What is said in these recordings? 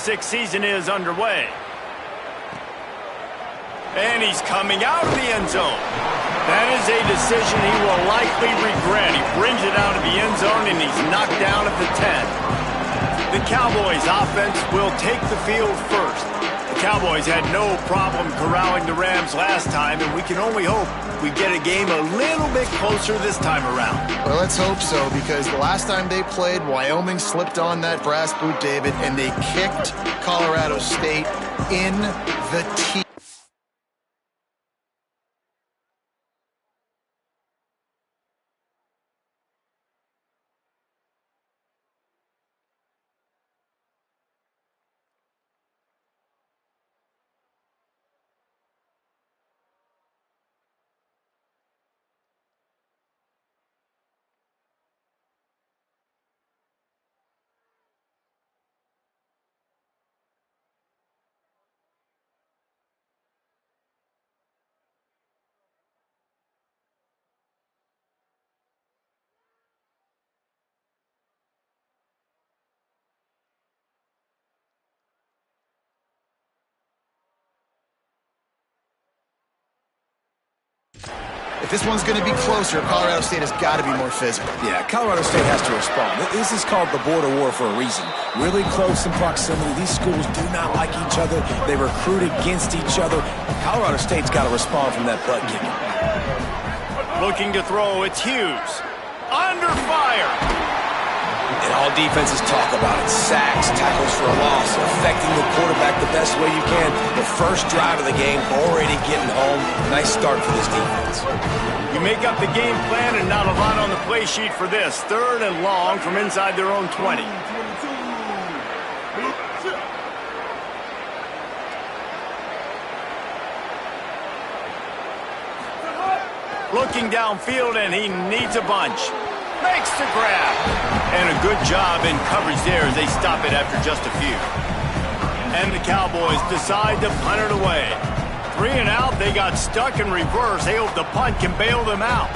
2026 season is underway. And he's coming out of the end zone. That is a decision he will likely regret. He brings it out of the end zone, and he's knocked down at the 10. The Cowboys offense will take the field first. The Cowboys had no problem corralling the Rams last time, and we can only hope we get a game a little bit closer this time around. Well, let's hope so, because the last time they played, Wyoming slipped on that brass boot, David, and they kicked Colorado State in the teeth. If this one's going to be closer, Colorado State has got to be more physical. Yeah, Colorado State has to respond. This is called the border war for a reason. Really close in proximity. These schools do not like each other. They recruit against each other. Colorado State's got to respond from that butt kicking. Looking to throw, it's Hughes. Under fire. And all defenses talk about it. Sacks, tackles for a loss, affecting the quarterback the best way you can. The first drive of the game, already getting home. Nice start for this defense. You make up the game plan and not a lot on the play sheet for this. 3rd and long from inside their own 20. Looking downfield, and he needs a bunch. Makes the grab. And a good job in coverage there as they stop it after just a few. And the Cowboys decide to punt it away. 3 and out, they got stuck in reverse. They hope the punt can bail them out.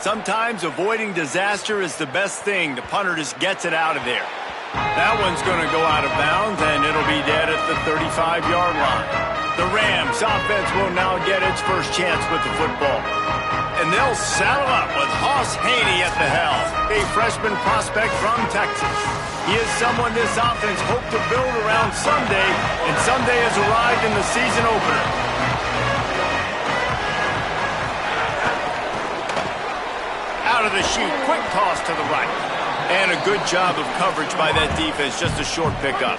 Sometimes avoiding disaster is the best thing. The punter just gets it out of there. That one's going to go out of bounds, and it'll be dead at the 35-yard line. The Rams offense will now get its first chance with the football. And they'll saddle up with Hoss Haney at the helm, a freshman prospect from Texas. He is someone this offense hoped to build around someday, and someday has arrived in the season opener. Out of the chute, quick toss to the right. And a good job of coverage by that defense, just a short pickup.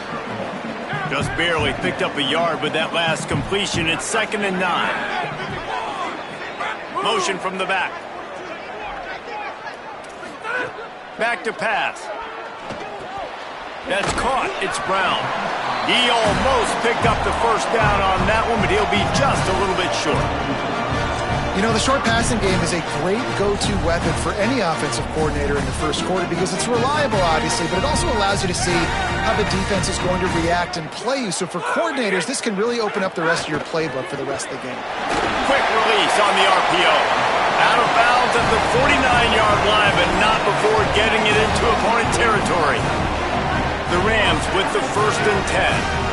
Just barely picked up a yard with that last completion. It's 2nd and 9. Motion from the back. Back to pass. That's caught. It's Brown. He almost picked up the first down on that one, but he'll be just a little bit short. You know, the short passing game is a great go-to weapon for any offensive coordinator in the first quarter because it's reliable, obviously, but it also allows you to see how the defense is going to react and play you. So for coordinators, this can really open up the rest of your playbook for the rest of the game. Quick release on the RPO. Out of bounds at the 49-yard line, but not before getting it into opponent territory. The Rams with the 1st and 10.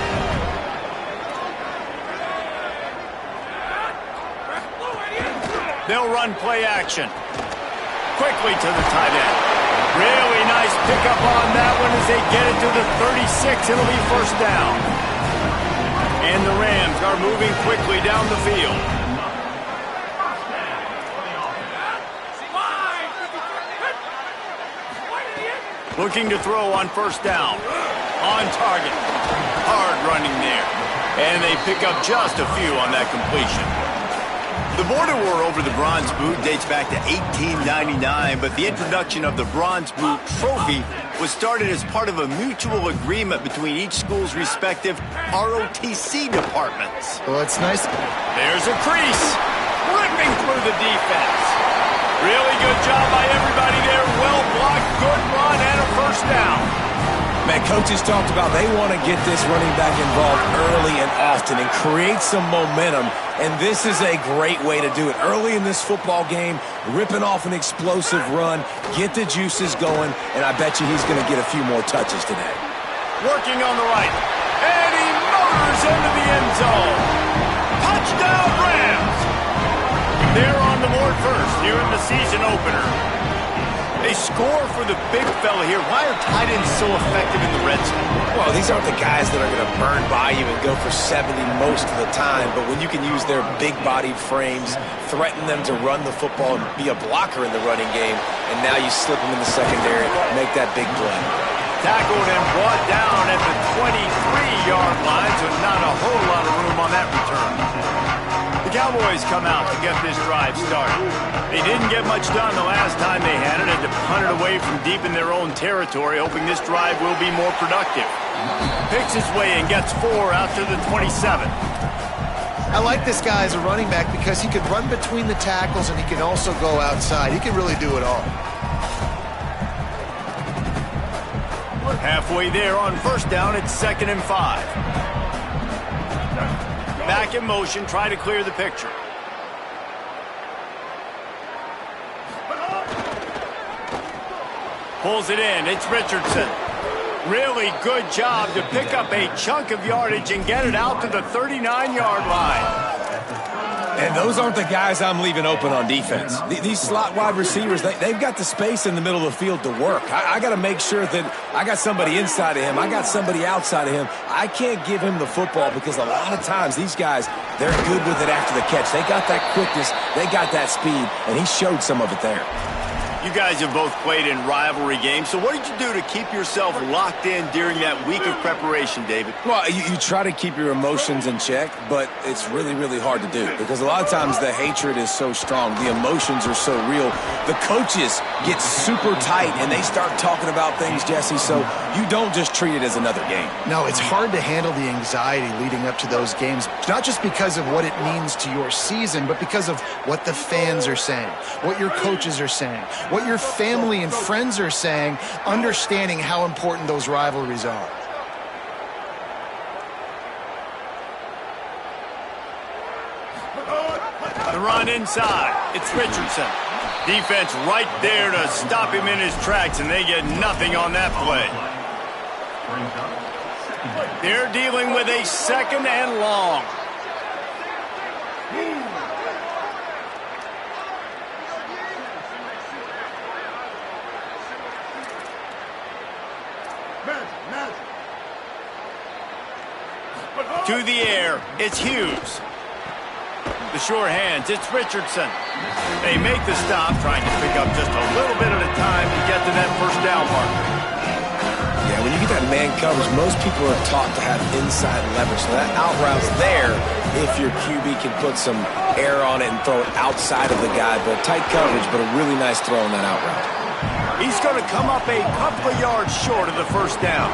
They'll run play action. Quickly to the tight end. Really nice pickup on that one as they get it to the 36. It'll be 1st down. And the Rams are moving quickly down the field. Looking to throw on 1st down. On target. Hard running there. And they pick up just a few on that completion. The border war over the Bronze Boot dates back to 1899, but the introduction of the Bronze Boot trophy was started as part of a mutual agreement between each school's respective ROTC departments. Well, it's nice. There's a crease. Ripping through the defense. Really good job by everybody there. Well blocked, good run, and a 1st down. Man, coaches talked about they want to get this running back involved early and often and create some momentum And this is a great way to do it. Early in this football game, ripping off an explosive run, get the juices going, and I bet you he's going to get a few more touches today. Working on the right. And he motors into the end zone. Touchdown, Rams! They're on the board first here in the season opener. They score for the big fella here. Why are tight ends so effective in the red zone? Well, these aren't the guys that are going to burn by you and go for 70 most of the time, but when you can use their big-bodied frames, threaten them to run the football and be a blocker in the running game, and now you slip them in the secondary, make that big play. Tackled and brought down at the 23-yard line, so not a whole lot of room on that return. The Cowboys come out to get this drive started. They didn't get much done the last time they had it, to punt it away from deep in their own territory, hoping this drive will be more productive. Picks his way and gets 4 out to the 27. I like this guy as a running back because he can run between the tackles and he can also go outside. He can really do it all. Halfway there on first down, it's 2nd and 5. Back in motion, try to clear the picture. Pulls it in, it's Richardson. Really good job to pick up a chunk of yardage and get it out to the 39-yard line. And those aren't the guys I'm leaving open on defense. These slot wide receivers, they've got the space in the middle of the field to work. I got to make sure that I got somebody inside of him. I got somebody outside of him. I can't give him the football because a lot of times these guys, they're good with it after the catch. They got that quickness. They got that speed, and he showed some of it there. You guys have both played in rivalry games, so what did you do to keep yourself locked in during that week of preparation, David? Well, you try to keep your emotions in check, but it's really, really hard to do because a lot of times the hatred is so strong. The emotions are so real. The coaches get super tight, and they start talking about things, Jesse, so you don't just treat it as another game. No, it's hard to handle the anxiety leading up to those games, not just because of what it means to your season, but because of what the fans are saying, what your coaches are saying, what your family and friends are saying, understanding how important those rivalries are. The run inside. It's Richardson. Defense right there to stop him in his tracks, and they get nothing on that play. They're dealing with a 2nd and long. To the air, it's Hughes. The sure hands, it's Richardson. They make the stop, trying to pick up just a little bit at a time to get to that first down marker. Yeah, when you get that man coverage, most people are taught to have inside leverage. So that out route's there if your QB can put some air on it and throw it outside of the guy. But tight coverage, but a really nice throw on that out route. He's going to come up a couple of yards short of the first down.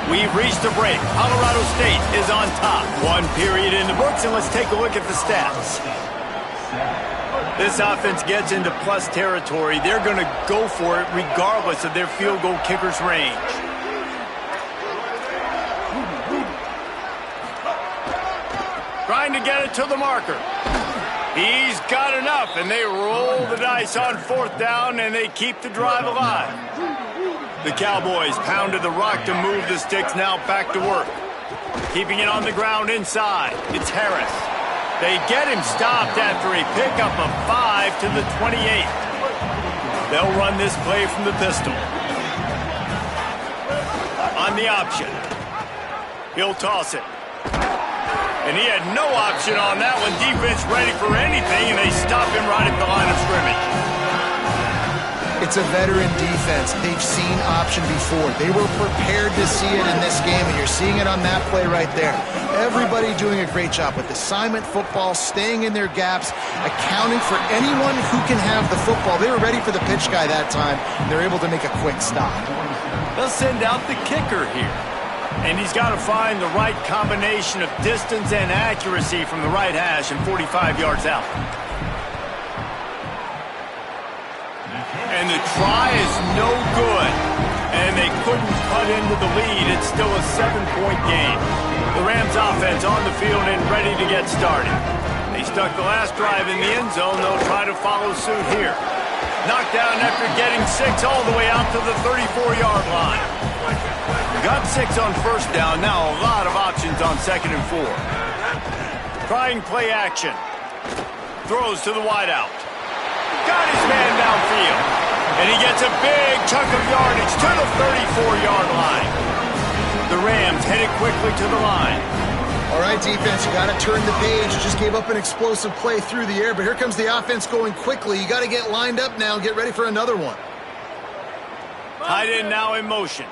We've reached a break. Colorado State is on top. 1 period in the books, and let's take a look at the stats. This offense gets into plus territory. They're going to go for it regardless of their field goal kicker's range. Trying to get it to the marker. He's got enough, and they roll the dice on 4th down, and they keep the drive alive. The Cowboys pounded the rock to move the sticks, now back to work. Keeping it on the ground inside. It's Harris. They get him stopped after a pickup of 5 to the 28. They'll run this play from the pistol. On the option. He'll toss it. And he had no option on that one. Defense ready for anything, and they stop him right at the line of scrimmage. It's a veteran defense. They've seen option before. They were prepared to see it in this game, and you're seeing it on that play right there. Everybody doing a great job with assignment football, staying in their gaps, accounting for anyone who can have the football. They were ready for the pitch guy that time. They're able to make a quick stop. They'll send out the kicker here. And he's got to find the right combination of distance and accuracy from the right hash and 45 yards out. And the try is no good. And they couldn't cut into the lead. It's still a 7-point game. The Rams offense on the field and ready to get started. They stuck the last drive in the end zone. They'll try to follow suit here. Knocked down after getting 6 all the way out to the 34-yard line. Got 6 on first down. Now a lot of options on 2nd and 4. Trying play action. Throws to the wideout. Got his man downfield. And he gets a big chunk of yardage to the 34-yard line. The Rams headed quickly to the line. All right, defense, you got to turn the page. You just gave up an explosive play through the air, but here comes the offense going quickly. You got to get lined up now and get ready for another one. Tight end now in motion.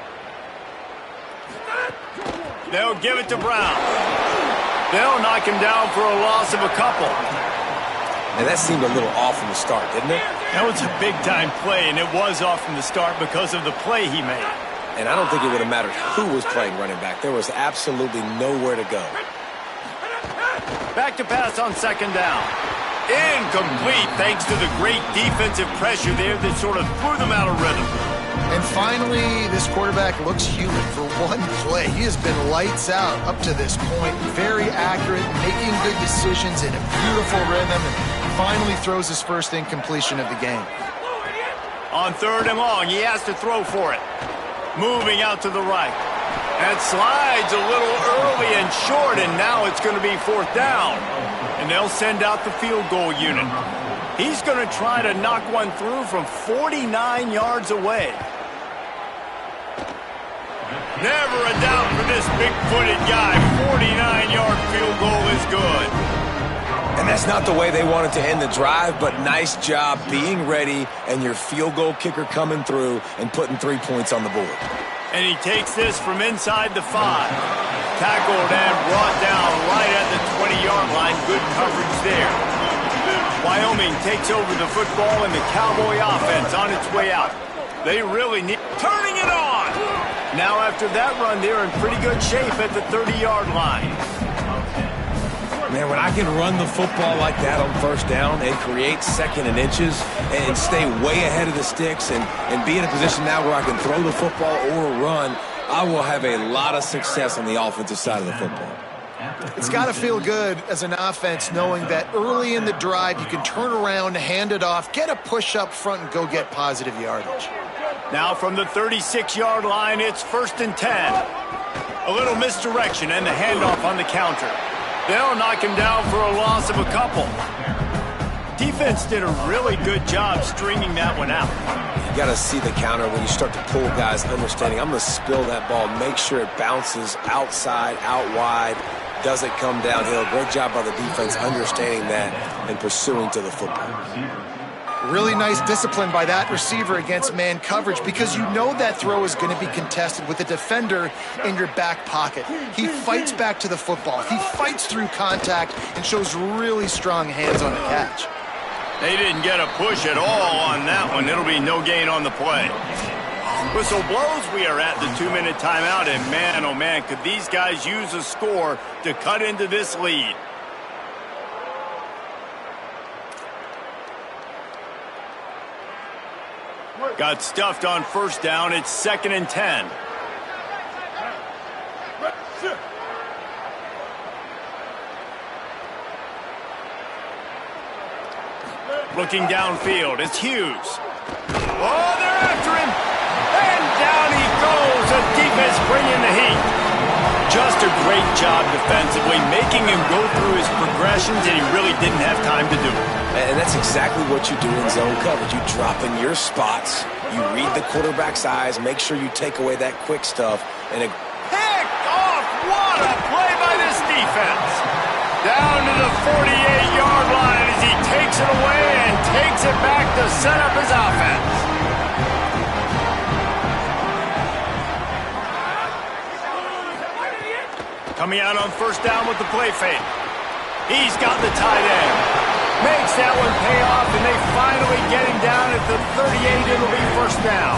They'll give it to Brown. They'll knock him down for a loss of a couple. And that seemed a little off from the start, didn't it? That was a big-time play, and it was off from the start because of the play he made. And I don't think it would have mattered who was playing running back. There was absolutely nowhere to go. Back to pass on 2nd down. Incomplete thanks to the great defensive pressure there that sort of threw them out of rhythm. And finally, this quarterback looks human for one play. He has been lights out up to this point. Very accurate, making good decisions in a beautiful rhythm, and finally throws his first incompletion of the game. On 3rd and long, he has to throw for it. Moving out to the right. And slides a little early and short, and now it's going to be 4th down. And they'll send out the field goal unit. He's going to try to knock one through from 49 yards away. Never a doubt for this big-footed guy. 49-yard field goal is good. And that's not the way they wanted to end the drive, but nice job being ready and your field goal kicker coming through and putting 3 points on the board. And he takes this from inside the 5. Tackled and brought down right at the 20-yard line. Good coverage there. Wyoming takes over the football and the Cowboy offense on its way out. They really need... Turning it on! Now after that run, they're in pretty good shape at the 30-yard line. Man, when I can run the football like that on 1st down and create 2nd and inches and stay way ahead of the sticks and be in a position now where I can throw the football or run, I will have a lot of success on the offensive side of the football. It's got to feel good as an offense knowing that early in the drive you can turn around, hand it off, get a push up front, and go get positive yardage. Now from the 36-yard line, it's 1st and 10. A little misdirection and the handoff on the counter. They'll knock him down for a loss of a couple. Defense did a really good job stringing that one out. You got to see the counter when you start to pull guys, understanding I'm going to spill that ball, make sure it bounces outside, out wide, doesn't come downhill. Great job by the defense understanding that and pursuing to the football. Really nice discipline by that receiver against man coverage because you know that throw is going to be contested with a defender in your back pocket. He fights back to the football. He fights through contact and shows really strong hands on the catch. They didn't get a push at all on that one. It'll be no gain on the play. Whistle blows. We are at the 2-minute timeout, and man, oh man, could these guys use a score to cut into this lead. Got stuffed on 1st down. It's 2nd and 10. Looking downfield, it's Hughes. Oh, they're after him. And down he goes. The defense bringing the heat. Just a great job defensively, making him go through his progressions, and he really didn't have time to do it. And that's exactly what you do in zone coverage. You drop in your spots, you read the quarterback's eyes, make sure you take away that quick stuff. And picked off! What a play by this defense! Down to the 48-yard line as he takes it away and takes it back to set up his offense. Coming out on 1st down with the play fake. He's got the tight end. Makes that one pay off, and they finally get him down at the 38. It'll be 1st down.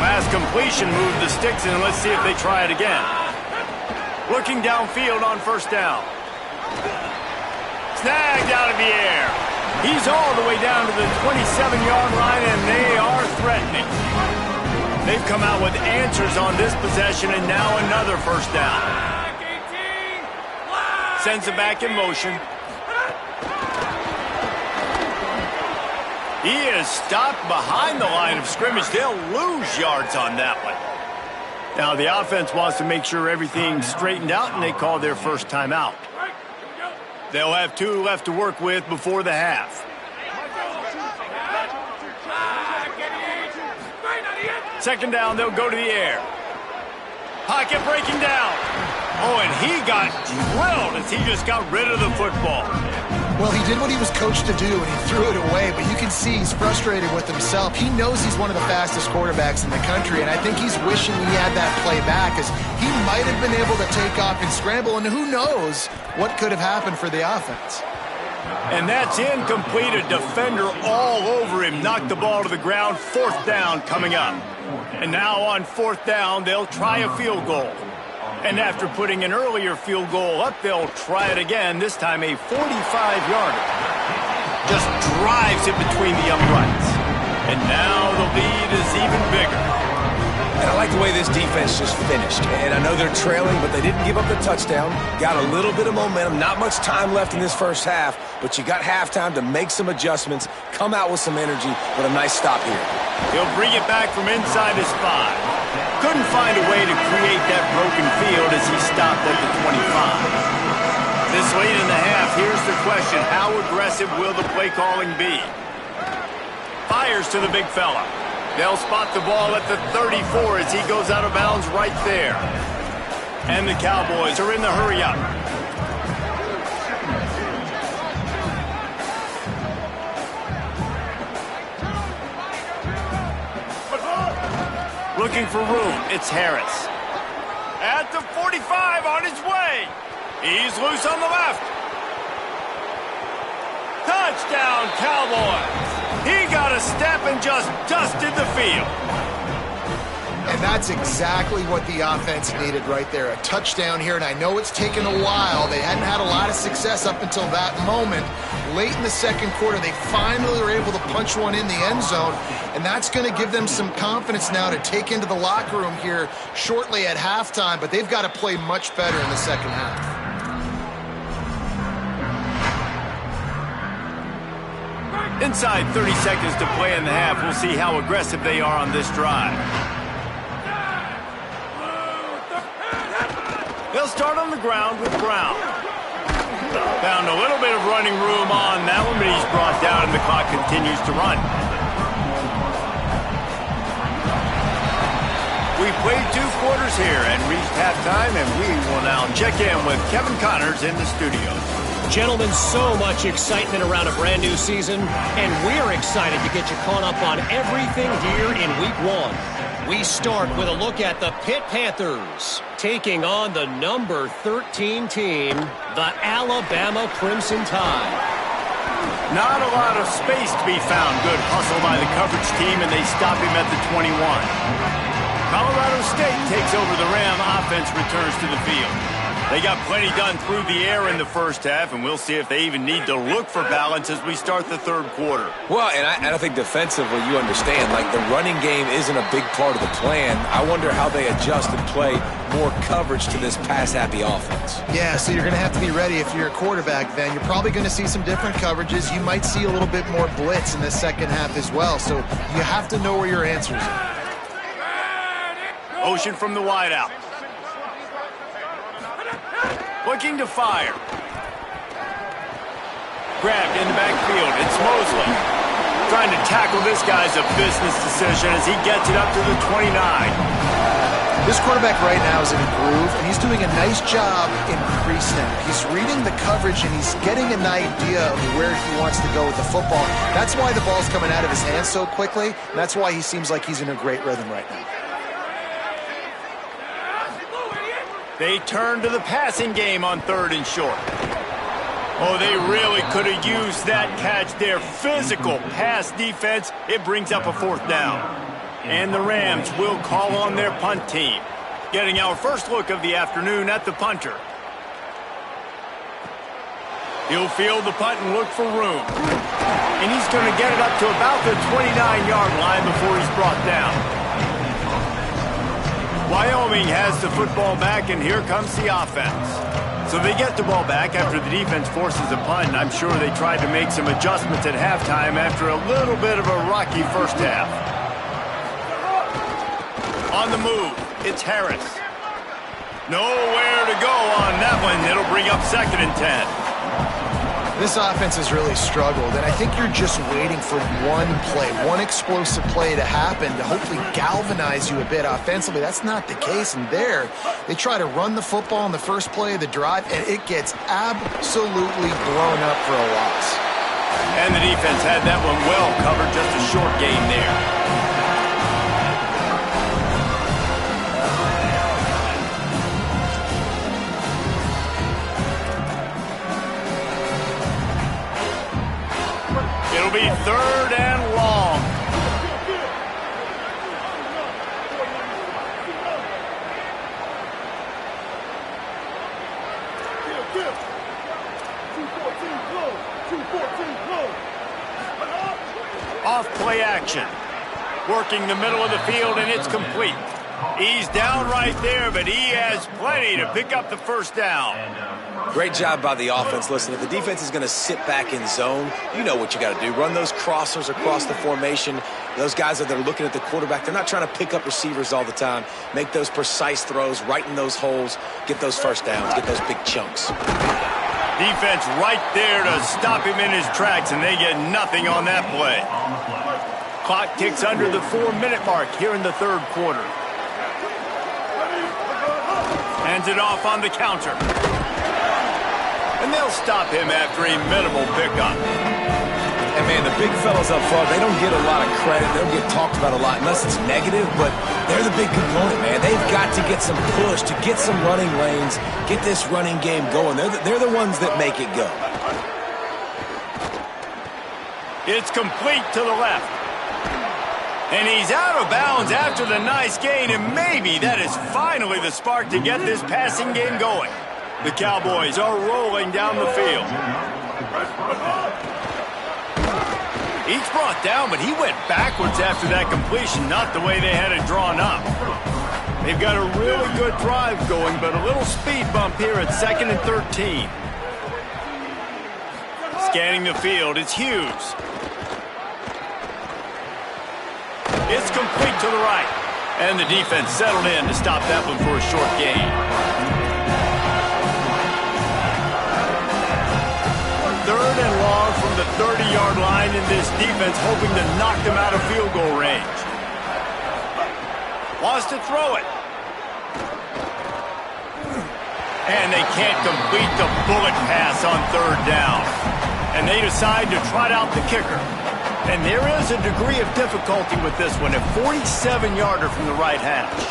Last completion moved the sticks in. Let's see if they try it again. Looking downfield on 1st down. Snagged out of the air. He's all the way down to the 27-yard line, and they are threatening. They've come out with answers on this possession, and now another first down. Sends it back in motion. He is stopped behind the line of scrimmage. They'll lose yards on that one. Now the offense wants to make sure everything's straightened out, and they call their first timeout. They'll have 2 left to work with before the half. Second down, they'll go to the air. Pocket breaking down. Oh, and he got drilled as he just got rid of the football. Well, he did what he was coached to do, and he threw it away, but you can see he's frustrated with himself. He knows he's one of the fastest quarterbacks in the country, and I think he's wishing he had that play back, as he might have been able to take off and scramble, and who knows what could have happened for the offense. And that's incomplete. A defender all over him. Knocked the ball to the ground. Fourth down coming up. And now on fourth down, they'll try a field goal. And after putting an earlier field goal up, they'll try it again, this time a 45-yarder. Just drives it between the uprights. And now the lead is even bigger. And I like the way this defense just finished. And I know they're trailing, but they didn't give up the touchdown. Got a little bit of momentum. Not much time left in this first half, but you got halftime to make some adjustments, come out with some energy, but a nice stop here. He'll bring it back from inside his 5. Couldn't find a way to create that broken field as he stopped at the 25. This late in the half, here's the question. How aggressive will the play calling be? Fires to the big fella. They'll spot the ball at the 34 as he goes out of bounds right there. And the Cowboys are in the hurry-up. Looking for room, it's Harris. At the 45, on his way. He's loose on the left. Touchdown, Cowboys. He got a step and just dusted the field. And that's exactly what the offense needed right there. A touchdown here, and I know it's taken a while. They hadn't had a lot of success up until that moment. Late in the second quarter, they finally were able to punch one in the end zone, and that's going to give them some confidence now to take into the locker room here shortly at halftime, but they've got to play much better in the second half. Inside 30 seconds to play in the half. We'll see how aggressive they are on this drive. They'll start on the ground with Brown. Found a little bit of running room on that one, but he's brought down and the clock continues to run. We played 2 quarters here and reached halftime, and we will now check in with Kevin Connors in the studio. Gentlemen, so much excitement around a brand new season, and we're excited to get you caught up on everything here in Week 1. We start with a look at the Pitt Panthers, taking on the number 13 team, the Alabama Crimson Tide. Not a lot of space to be found. Good hustle by the coverage team, and they stop him at the 21. Colorado State takes over the Ram. Offense returns to the field. They got plenty done through the air in the first half, and we'll see if they even need to look for balance as we start the third quarter. Well, and I think defensively, you understand, like the running game isn't a big part of the plan. I wonder how they adjust and play more coverage to this pass-happy offense. Yeah, so you're going to have to be ready if you're a quarterback then. You're probably going to see some different coverages. You might see a little bit more blitz in the second half as well, so you have to know where your answers are. Motion from the wideout. Looking to fire. Grabbed in the backfield. It's Mosley. Trying to tackle this guy's a business decision as he gets it up to the 29. This quarterback right now is in a groove, and he's doing a nice job in pre-snap. He's reading the coverage, and he's getting an idea of where he wants to go with the football. That's why the ball's coming out of his hands so quickly, and that's why he seems like he's in a great rhythm right now. They turn to the passing game on 3rd and short. Oh, they really could have used that catch there. Physical pass defense. It brings up a 4th down. And the Rams will call on their punt team. Getting our first look of the afternoon at the punter. He'll field the punt and look for room. And he's going to get it up to about the 29-yard line before he's brought down. Wyoming has the football back, and here comes the offense. So they get the ball back after the defense forces a punt. I'm sure they tried to make some adjustments at halftime after a little bit of a rocky first half. On the move, it's Harris. Nowhere to go on that one. It'll bring up 2nd and 10. This offense has really struggled, and I think you're just waiting for one play, one explosive play to happen to hopefully galvanize you a bit offensively. That's not the case, and there, they try to run the football in the first play of the drive, and it gets absolutely blown up for a loss. And the defense had that one well covered, just a short game there. It'll be 3rd and long. Off play action. Working the middle of the field, and it's complete. He's down right there, but he has plenty to pick up the first down. Great job by the offense. Listen, if the defense is going to sit back in zone, you know what you got to do. Run those crossers across the formation. Those guys that are looking at the quarterback, they're not trying to pick up receivers all the time. Make those precise throws, right in those holes, get those first downs, get those big chunks. Defense right there to stop him in his tracks, and they get nothing on that play. Clock ticks under the 4-minute mark here in the 3rd quarter. Hands it off on the counter. And they'll stop him after a minimal pickup. And, man, the big fellas up front, they don't get a lot of credit. They don't get talked about a lot unless it's negative, but they're the big component, man. They've got to get some push, to get some running lanes, get this running game going. They're the ones that make it go. It's complete to the left. And he's out of bounds after the nice gain, and maybe that is finally the spark to get this passing game going. The Cowboys are rolling down the field. He's brought down, but he went backwards after that completion, not the way they had it drawn up. They've got a really good drive going, but a little speed bump here at 2nd and 13. Scanning the field, it's Hughes. It's complete to the right. And the defense settled in to stop that one for a short gain. 3rd and long from the 30-yard line, and this defense hoping to knock them out of field goal range. Wants to throw it. And they can't complete the bullet pass on 3rd down. And they decide to trot out the kicker. And there is a degree of difficulty with this one, a 47-yarder from the right hash.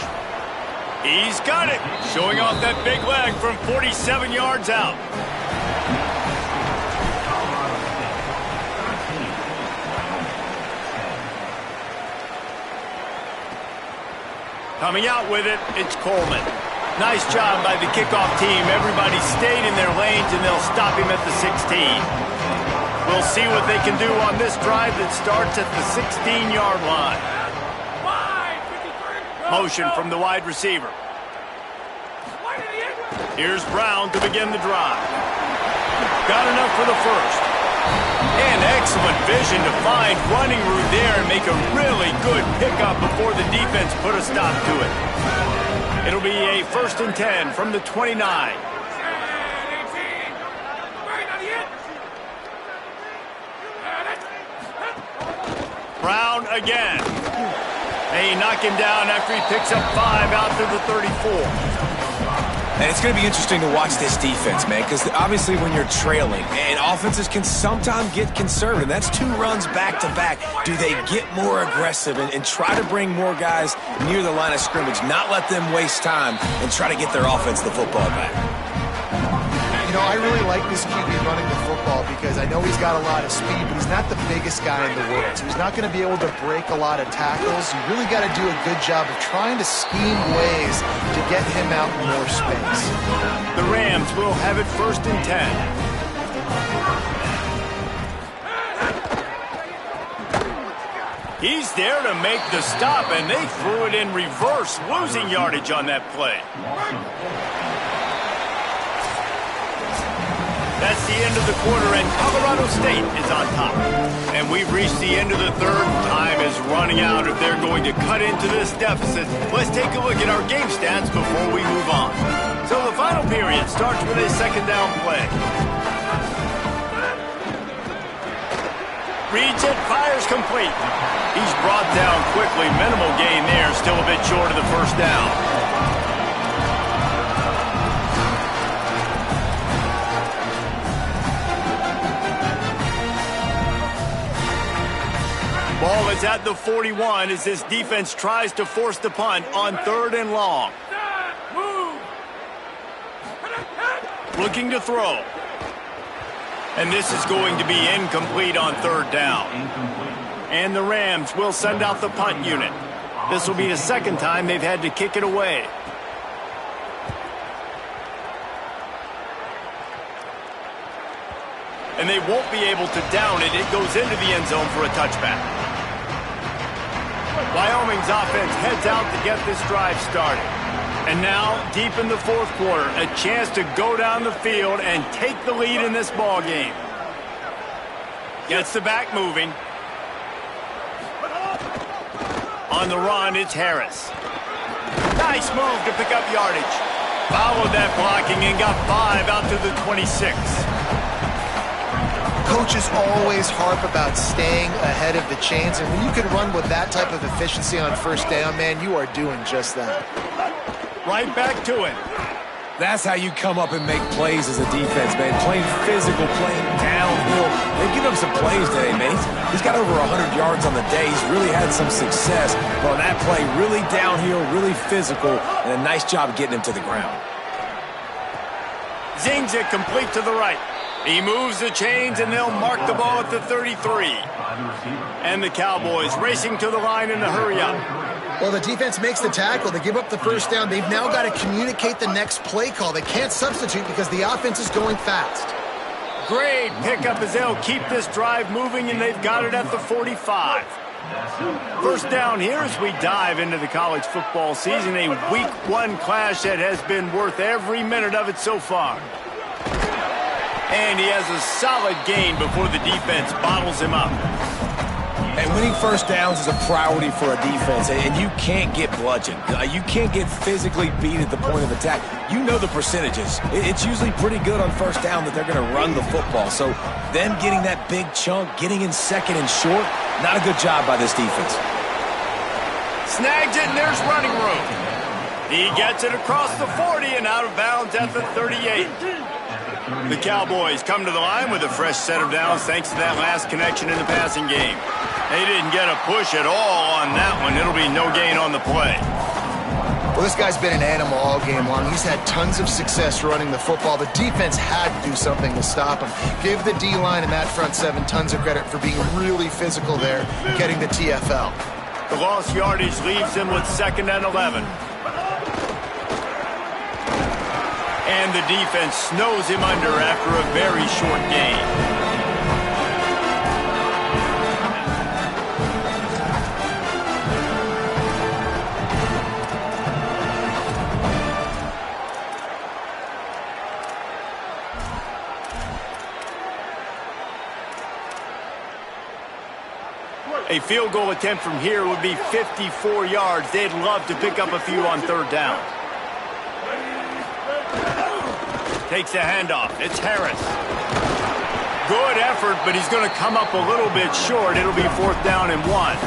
He's got it, showing off that big leg from 47 yards out. Coming out with it, it's Coleman. Nice job by the kickoff team. Everybody stayed in their lanes, and they'll stop him at the 16. We'll see what they can do on this drive that starts at the 16-yard line. Motion from the wide receiver. Here's Brown to begin the drive. Got enough for the first. And excellent vision to find running room there and make a really good pickup before the defense put a stop to it. It'll be a 1st and 10 from the 29. Brown again. They knock him down after he picks up 5 out to the 34. And it's going to be interesting to watch this defense, man, because obviously when you're trailing, and offenses can sometimes get conservative. That's 2 runs back-to-back. Do they get more aggressive and try to bring more guys near the line of scrimmage, not let them waste time, and try to get their offense the football back? You know, I really like this QB running the football because I know he's got a lot of speed, but he's not the biggest guy in the world. So he's not going to be able to break a lot of tackles. You really got to do a good job of trying to scheme ways to get him out in more space. The Rams will have it 1st and 10. He's there to make the stop, and they threw it in reverse, losing yardage on that play. That's the end of the quarter, and Colorado State is on top. And we've reached the end of the third. Time is running out if they're going to cut into this deficit. Let's take a look at our game stats before we move on. So the final period starts with a second down play. Reads it, fires complete. He's brought down quickly. Minimal gain there, still a bit short of the first down. Ball is at the 41 as this defense tries to force the punt on 3rd and long. Looking to throw. And this is going to be incomplete on 3rd down. And the Rams will send out the punt unit. This will be the second time they've had to kick it away. And they won't be able to down it. It goes into the end zone for a touchback. Wyoming's offense heads out to get this drive started. And now, deep in the fourth quarter, a chance to go down the field and take the lead in this ball game. Gets the back moving. On the run, it's Harris. Nice move to pick up yardage. Followed that blocking and got 5 out to the 26. Coaches always harp about staying ahead of the chains, and when you can run with that type of efficiency on first down, man, you are doing just that. Right back to it. That's how you come up and make plays as a defense, man. Playing physical, playing downhill. They've given him some plays today, man. He's got over 100 yards on the day. He's really had some success. But on that play, really downhill, really physical, and a nice job getting him to the ground. Zings it complete to the right. He moves the chains, and they'll mark the ball at the 33. And the Cowboys racing to the line in a hurry-up. Well, the defense makes the tackle. They give up the first down. They've now got to communicate the next play call. They can't substitute because the offense is going fast. Great pickup as they'll keep this drive moving, and they've got it at the 45. First down here as we dive into the college football season. A Week 1 clash that has been worth every minute of it so far. And he has a solid gain before the defense bottles him up. And winning first downs is a priority for a defense, and you can't get bludgeoned. You can't get physically beat at the point of attack. You know the percentages. It's usually pretty good on first down that they're going to run the football. So them getting that big chunk, getting in second and short, not a good job by this defense. Snags it, and there's running room. He gets it across the 40 and out of bounds at the 38. The Cowboys come to the line with a fresh set of downs thanks to that last connection in the passing game. They didn't get a push at all on that one. It'll be no gain on the play. Well, this guy's been an animal all game long. He's had tons of success running the football. The defense had to do something to stop him. Give the D-line and that front seven tons of credit for being really physical there, getting the TFL. The lost yardage leaves him with 2nd and 11. And the defense snows him under after a very short gain. A field goal attempt from here would be 54 yards. They'd love to pick up a few on 3rd down. Takes the handoff. It's Harris. Good effort, but he's going to come up a little bit short. It'll be 4th down and 1.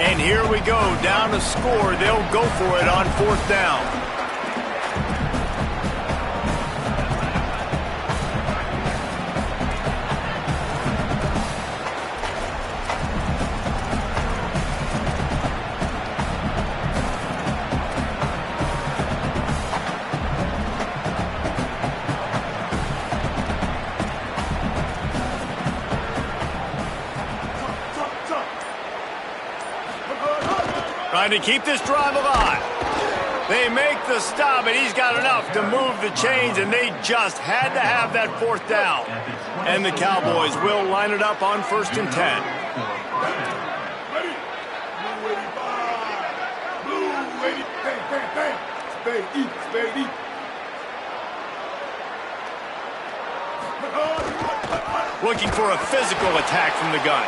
And here we go. Down to score. They'll go for it on 4th down. Trying to keep this drive alive. They make the stop, and he's got enough to move the chains, and they just had to have that 4th down. And the Cowboys will line it up on 1st and 10. Looking for a physical attack from the gun.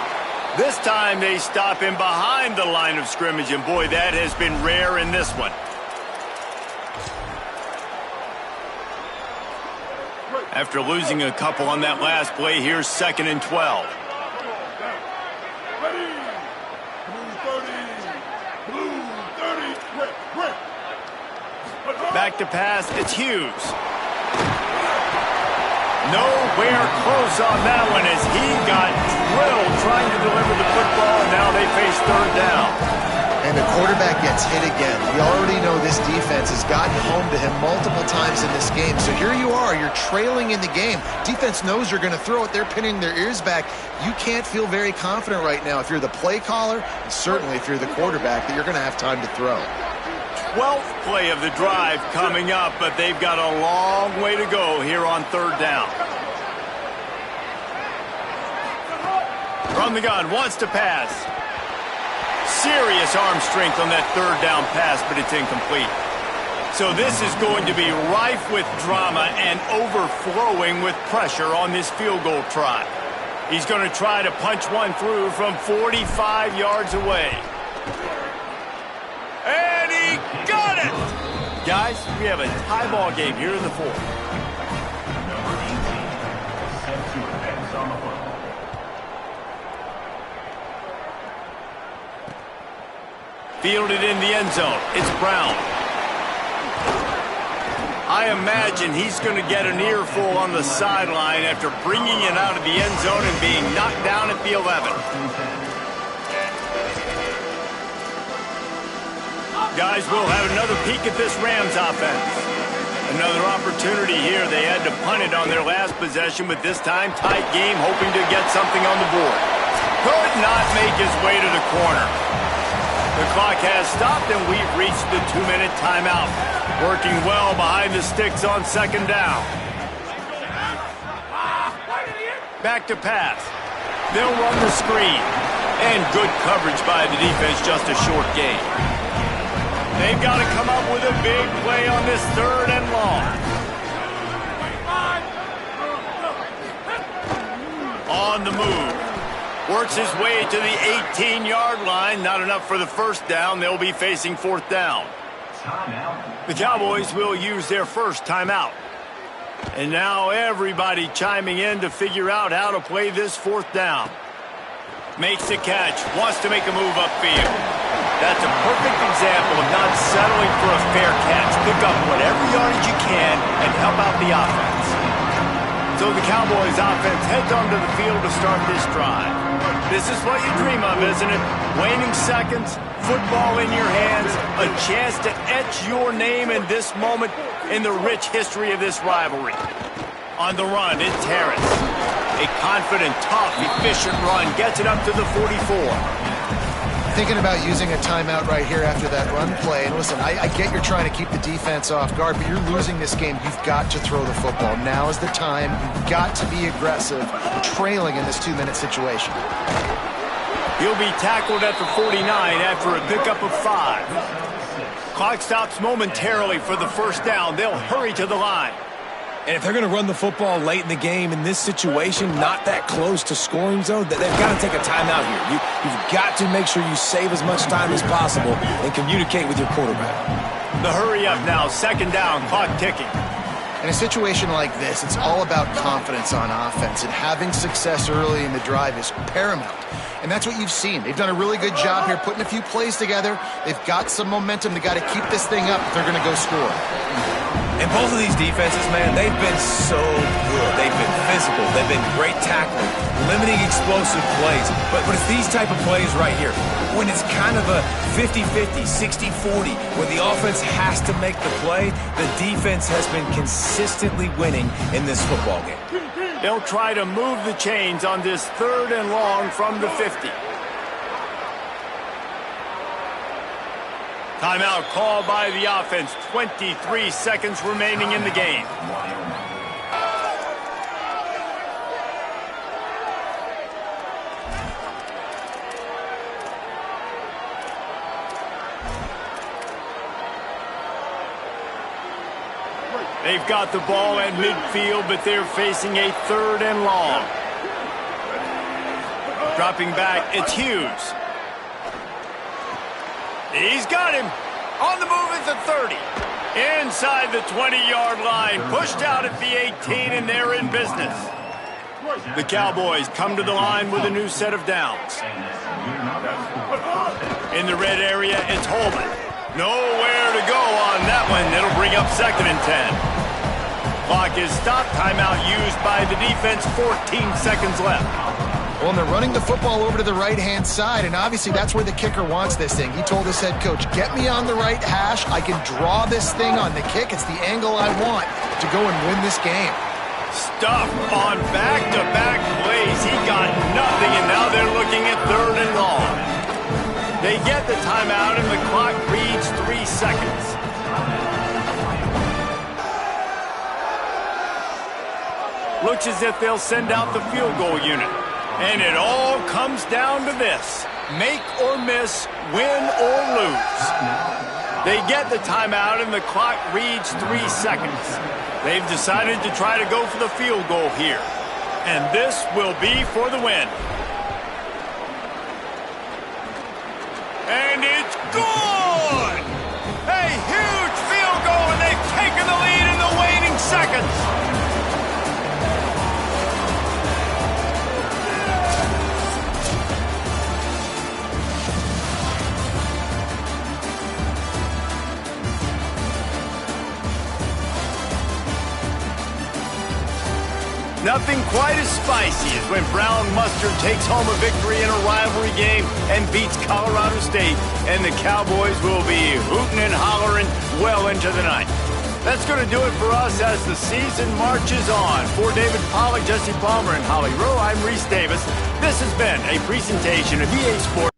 This time they stop him behind the line of scrimmage, and boy, that has been rare in this one. After losing a couple on that last play, here's 2nd and 12. Back to pass, it's Hughes. Nowhere close on that one as he got drilled trying to deliver the football, and now they face 3rd down. And the quarterback gets hit again. We already know this defense has gotten home to him multiple times in this game. So here you are, you're trailing in the game. Defense knows you're going to throw it. They're pinning their ears back. You can't feel very confident right now if you're the play caller, and certainly if you're the quarterback, that you're going to have time to throw. 12th play of the drive coming up, but they've got a long way to go here on 3rd down. From the gun, wants to pass. Serious arm strength on that 3rd down pass, but it's incomplete. So this is going to be rife with drama and overflowing with pressure on this field goal try. He's going to try to punch one through from 45 yards away. And he got it! Guys, we have a tie ball game here in the 4th. Fielded in the end zone. It's Brown. I imagine he's going to get an earful on the sideline after bringing it out of the end zone and being knocked down at the 11. Guys, we'll have another peek at this Rams offense. Another opportunity here. They had to punt it on their last possession, but this time tight game, hoping to get something on the board. Could not make his way to the corner. The clock has stopped, and we've reached the 2-minute timeout. Working well behind the sticks on 2nd down. Back to pass. They'll run the screen. And good coverage by the defense, just a short gain. They've got to come up with a big play on this 3rd and long. On the move. Works his way to the 18-yard line. Not enough for the 1st down. They'll be facing 4th down. The Cowboys will use their first timeout. And now everybody chiming in to figure out how to play this 4th down. Makes the catch. Wants to make a move upfield. That's a perfect example of not settling for a fair catch. Pick up whatever yardage you can and help out the offense. So the Cowboys offense heads onto the field to start this drive. This is what you dream of, isn't it? Waning seconds, football in your hands, a chance to etch your name in this moment in the rich history of this rivalry. On the run, it's Harris. A confident, tough, efficient run gets it up to the 44. Thinking about using a timeout right here after that run play. And listen, I get you're trying to keep the defense off guard, but you're losing this game. You've got to throw the football. Now is the time. You've got to be aggressive, trailing in this 2-minute situation. He'll be tackled at the 49 after a pickup of 5. Clock stops momentarily for the 1st down. They'll hurry to the line. And if they're going to run the football late in the game in this situation, not that close to scoring zone, they've got to take a timeout here. You've got to make sure you save as much time as possible and communicate with your quarterback. The hurry up now, 2nd down, clock ticking. In a situation like this, it's all about confidence on offense, and having success early in the drive is paramount. And that's what you've seen. They've done a really good job here putting a few plays together. They've got some momentum. They've got to keep this thing up if they're going to go score. And both of these defenses, man, they've been so good. They've been physical. They've been great tackling, limiting explosive plays. But it's these type of plays right here, when it's kind of a 50-50, 60-40, where the offense has to make the play, the defense has been consistently winning in this football game. They'll try to move the chains on this 3rd and long from the 50. Timeout called by the offense. 23 seconds remaining in the game. They've got the ball at midfield, but they're facing a 3rd and long. Dropping back, it's Hughes. He's got him. On the move at the 30. Inside the 20-yard line. Pushed out at the 18, and they're in business. The Cowboys come to the line with a new set of downs. In the red area, it's Holman. Nowhere to go on that one. It'll bring up 2nd and 10. Clock is stopped. Timeout used by the defense. 14 seconds left. Well, and they're running the football over to the right-hand side, and obviously that's where the kicker wants this thing. He told his head coach, get me on the right hash. I can draw this thing on the kick. It's the angle I want to go and win this game. Stuff on back-to-back plays. He got nothing, and now they're looking at 3rd and long. They get the timeout, and the clock reads 3 seconds. Looks as if they'll send out the field goal unit. And it all comes down to this. Make or miss, win or lose. They get the timeout, and the clock reads 3 seconds. They've decided to try to go for the field goal here. And this will be for the win. And it's good! A huge field goal, and they've taken the lead in the waning seconds. Nothing quite as spicy as when Brown Mustard takes home a victory in a rivalry game and beats Colorado State, and the Cowboys will be hooting and hollering well into the night. That's going to do it for us as the season marches on. For David Pollack, Jesse Palmer, and Holly Rowe, I'm Reese Davis. This has been a presentation of EA Sports.